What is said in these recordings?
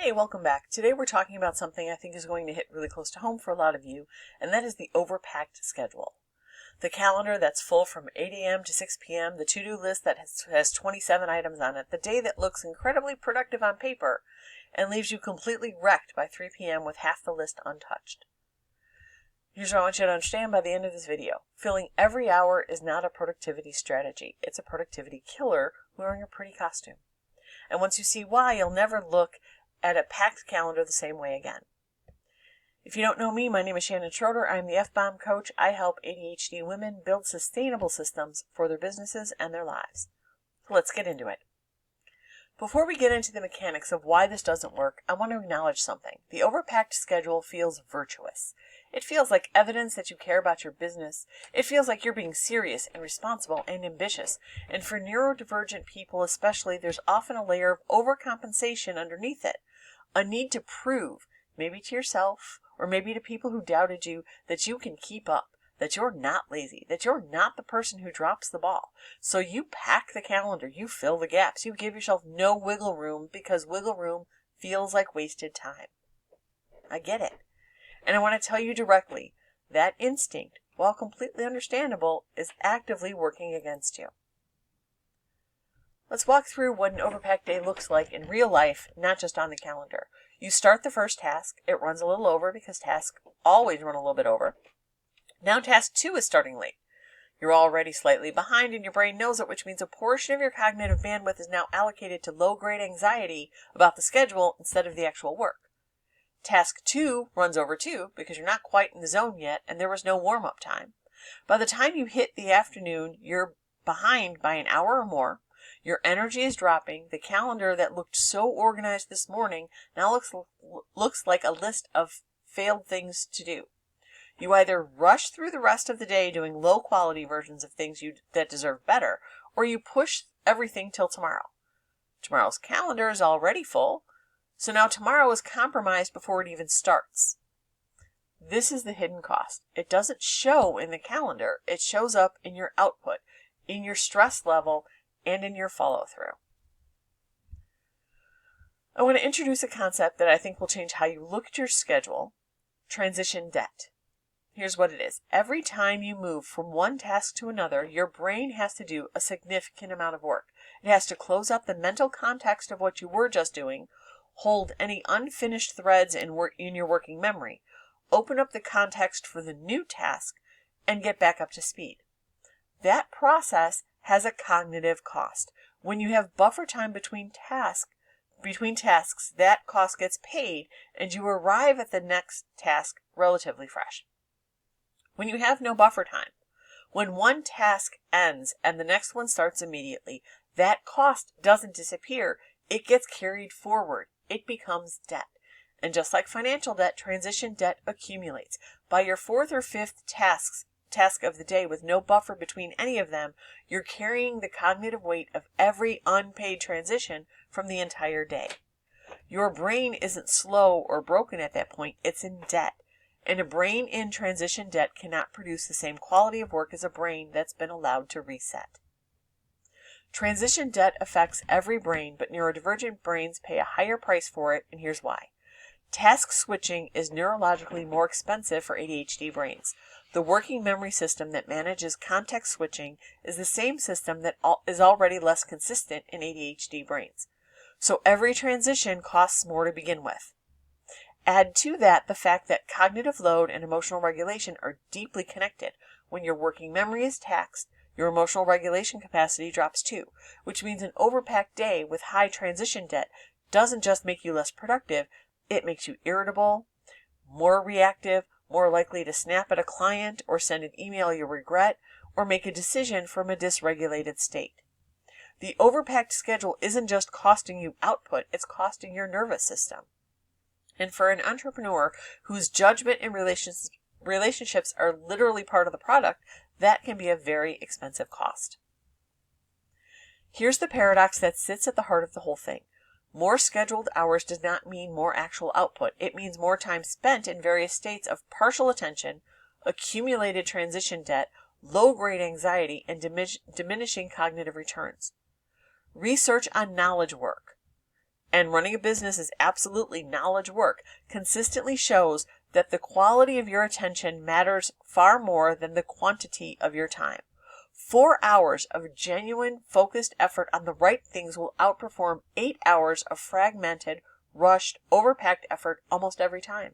Hey, welcome back. Today we're talking about something I think is going to hit really close to home for a lot of you, and that is the overpacked schedule. The calendar that's full from 8 a.m. to 6 p.m., the to-do list that has 27 items on it, the day that looks incredibly productive on paper and leaves you completely wrecked by 3 p.m. with half the list untouched. Here's what I want you to understand by the end of this video. Filling every hour is not a productivity strategy. It's a productivity killer wearing a pretty costume. And once you see why, you'll never look at a packed calendar the same way again. If you don't know me, my name is Shannon Schroeder. I'm the F-Bomb coach. I help ADHD women build sustainable systems for their businesses and their lives. So let's get into it. Before we get into the mechanics of why this doesn't work, I want to acknowledge something. The overpacked schedule feels virtuous. It feels like evidence that you care about your business. It feels like you're being serious and responsible and ambitious. And for neurodivergent people especially, there's often a layer of overcompensation underneath it. A need to prove, maybe to yourself, or maybe to people who doubted you, that you can keep up, that you're not lazy, that you're not the person who drops the ball. So you pack the calendar, you fill the gaps, you give yourself no wiggle room because wiggle room feels like wasted time. I get it. And I want to tell you directly, that instinct, while completely understandable, is actively working against you. Let's walk through what an overpacked day looks like in real life, not just on the calendar. You start the first task. It runs a little over because tasks always run a little bit over. Now task 2 is starting late. You're already slightly behind and your brain knows it, which means a portion of your cognitive bandwidth is now allocated to low-grade anxiety about the schedule instead of the actual work. Task 2 runs over too because you're not quite in the zone yet and there was no warm-up time. By the time you hit the afternoon, you're behind by an hour or more. Your energy is dropping. The calendar that looked so organized this morning now looks like a list of failed things to do. You either rush through the rest of the day doing low-quality versions of things that deserve better, or you push everything till tomorrow. Tomorrow's calendar is already full, so now tomorrow is compromised before it even starts. This is the hidden cost. It doesn't show in the calendar. It shows up in your output, in your stress level, and in your follow-through. I want to introduce a concept that I think will change how you look at your schedule: transition debt. Here's what it is. Every time you move from one task to another, your brain has to do a significant amount of work. It has to close up the mental context of what you were just doing, hold any unfinished threads in your working memory, open up the context for the new task, and get back up to speed. That process has a cognitive cost. When you have buffer time between tasks, that cost gets paid and you arrive at the next task relatively fresh. When you have no buffer time, when one task ends and the next one starts immediately, that cost doesn't disappear. It gets carried forward. It becomes debt. And just like financial debt, transition debt accumulates. By your 4th or 5th task of the day with no buffer between any of them, you're carrying the cognitive weight of every unpaid transition from the entire day. Your brain isn't slow or broken at that point. It's in debt. And a brain in transition debt cannot produce the same quality of work as a brain that's been allowed to reset. Transition debt affects every brain, but neurodivergent brains pay a higher price for it, and here's why. Task switching is neurologically more expensive for ADHD brains. The working memory system that manages context switching is the same system that is already less consistent in ADHD brains. So every transition costs more to begin with. Add to that the fact that cognitive load and emotional regulation are deeply connected. When your working memory is taxed, your emotional regulation capacity drops too, which means an overpacked day with high transition debt doesn't just make you less productive, it makes you irritable, more reactive, more likely to snap at a client or send an email you regret, or make a decision from a dysregulated state. The overpacked schedule isn't just costing you output, it's costing your nervous system. And for an entrepreneur whose judgment and relationships are literally part of the product, that can be a very expensive cost. Here's the paradox that sits at the heart of the whole thing. More scheduled hours does not mean more actual output. It means more time spent in various states of partial attention, accumulated transition debt, low-grade anxiety, and diminishing cognitive returns. Research on knowledge work and running a business is absolutely knowledge work, consistently shows that the quality of your attention matters far more than the quantity of your time. 4 hours of genuine, focused effort on the right things will outperform 8 hours of fragmented, rushed, overpacked effort almost every time.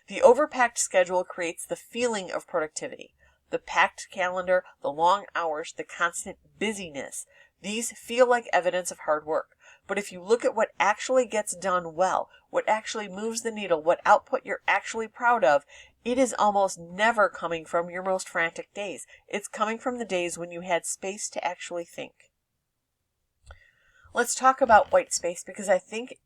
The overpacked schedule creates the feeling of productivity. The packed calendar, the long hours, the constant busyness, these feel like evidence of hard work. But if you look at what actually gets done well, what actually moves the needle, what output you're actually proud of, it is almost never coming from your most frantic days. It's coming from the days when you had space to actually think. Let's talk about white space, because I think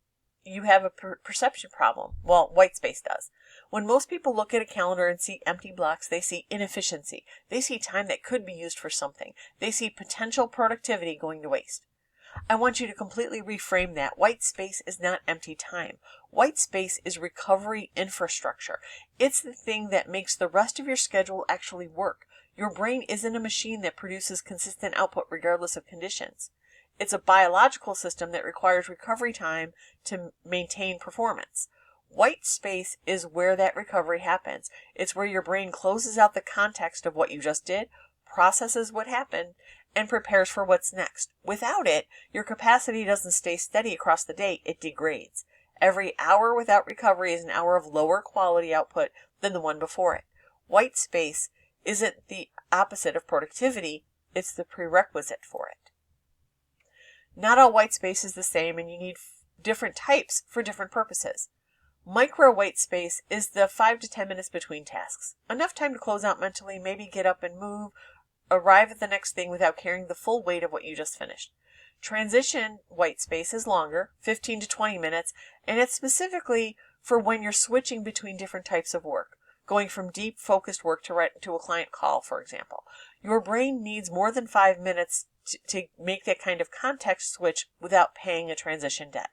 you have a perception problem. Well, white space does. When most people look at a calendar and see empty blocks, they see inefficiency. They see time that could be used for something. They see potential productivity going to waste. I want you to completely reframe that. White space is not empty time. White space is recovery infrastructure. It's the thing that makes the rest of your schedule actually work. Your brain isn't a machine that produces consistent output regardless of conditions. It's a biological system that requires recovery time to maintain performance. White space is where that recovery happens. It's where your brain closes out the context of what you just did, processes what happened, and prepares for what's next. Without it, your capacity doesn't stay steady across the day, it degrades. Every hour without recovery is an hour of lower quality output than the one before it. White space isn't the opposite of productivity, it's the prerequisite for it. Not all white space is the same, and you need different types for different purposes. Micro white space is the 5 to 10 minutes between tasks. Enough time to close out mentally, maybe get up and move, arrive at the next thing without carrying the full weight of what you just finished. Transition white space is longer, 15 to 20 minutes, and it's specifically for when you're switching between different types of work, going from deep focused work to a client call, for example. Your brain needs more than 5 minutes to make that kind of context switch without paying a transition debt.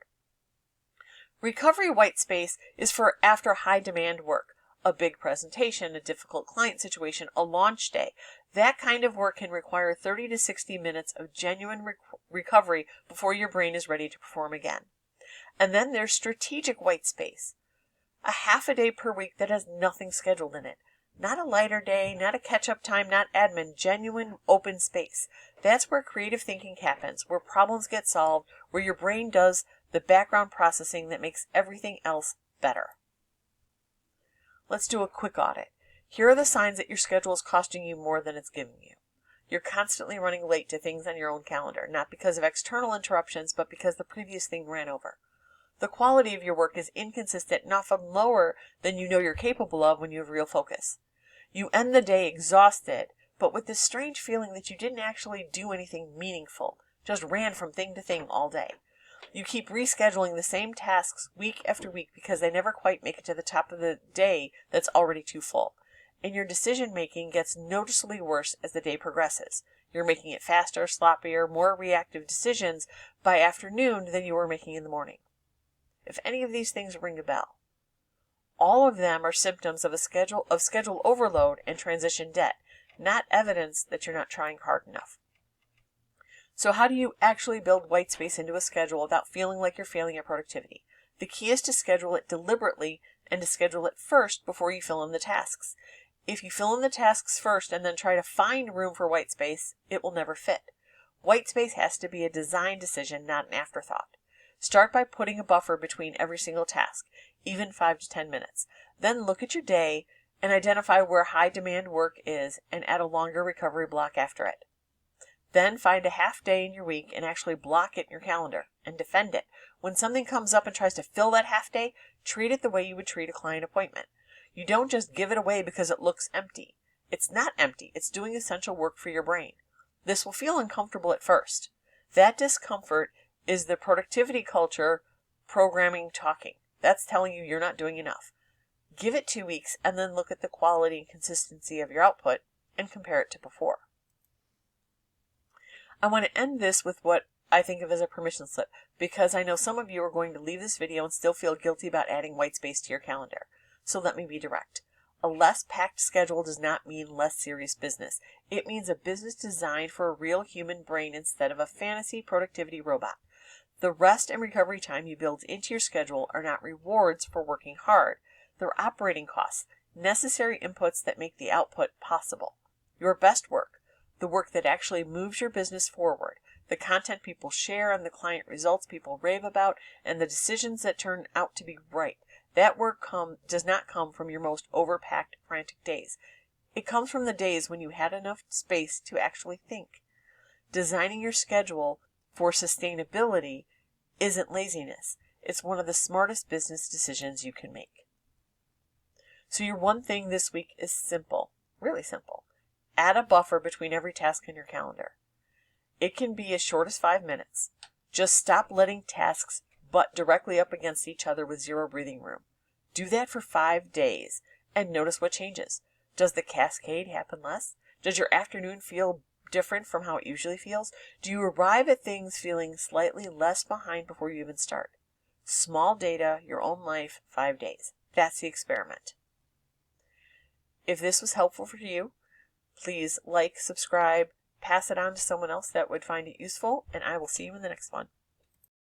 Recovery white space is for after high demand work, a big presentation, a difficult client situation, a launch day. That kind of work can require 30 to 60 minutes of genuine recovery before your brain is ready to perform again. And then there's strategic white space, a half a day per week that has nothing scheduled in it. Not a lighter day, not a catch-up time, not admin, genuine open space. That's where creative thinking happens, where problems get solved, where your brain does the background processing that makes everything else better. Let's do a quick audit. Here are the signs that your schedule is costing you more than it's giving you. You're constantly running late to things on your own calendar, not because of external interruptions, but because the previous thing ran over. The quality of your work is inconsistent and often lower than you know you're capable of when you have real focus. You end the day exhausted, but with this strange feeling that you didn't actually do anything meaningful, just ran from thing to thing all day. You keep rescheduling the same tasks week after week because they never quite make it to the top of the day that's already too full. And your decision making gets noticeably worse as the day progresses. You're making it faster, sloppier, more reactive decisions by afternoon than you were making in the morning. If any of these things ring a bell, all of them are symptoms of schedule overload and transition debt, not evidence that you're not trying hard enough. So how do you actually build white space into a schedule without feeling like you're failing at productivity? The key is to schedule it deliberately and to schedule it first before you fill in the tasks. If you fill in the tasks first and then try to find room for white space, it will never fit. White space has to be a design decision, not an afterthought. Start by putting a buffer between every single task, even 5 to 10 minutes. Then look at your day and identify where high demand work is and add a longer recovery block after it. Then find a half day in your week and actually block it in your calendar and defend it. When something comes up and tries to fill that half day, treat it the way you would treat a client appointment. You don't just give it away because it looks empty. It's not empty. It's doing essential work for your brain. This will feel uncomfortable at first. That discomfort is the productivity culture programming talking. That's telling you you're not doing enough. Give it 2 weeks and then look at the quality and consistency of your output and compare it to before. I want to end this with what I think of as a permission slip, because I know some of you are going to leave this video and still feel guilty about adding white space to your calendar. So let me be direct. A less packed schedule does not mean less serious business. It means a business designed for a real human brain instead of a fantasy productivity robot. The rest and recovery time you build into your schedule are not rewards for working hard. They're operating costs, necessary inputs that make the output possible. Your best work, the work that actually moves your business forward, the content people share and the client results people rave about, and the decisions that turn out to be right. That work does not come from your most overpacked, frantic days. It comes from the days when you had enough space to actually think. Designing your schedule for sustainability isn't laziness. It's one of the smartest business decisions you can make. So your one thing this week is simple, really simple. Add a buffer between every task in your calendar. It can be as short as 5 minutes. Just stop letting tasks butt directly up against each other with zero breathing room. Do that for 5 days and notice what changes. Does the cascade happen less? Does your afternoon feel different from how it usually feels? Do you arrive at things feeling slightly less behind before you even start? Small data, your own life, 5 days. That's the experiment. If this was helpful for you, please like, subscribe, pass it on to someone else that would find it useful, and I will see you in the next one.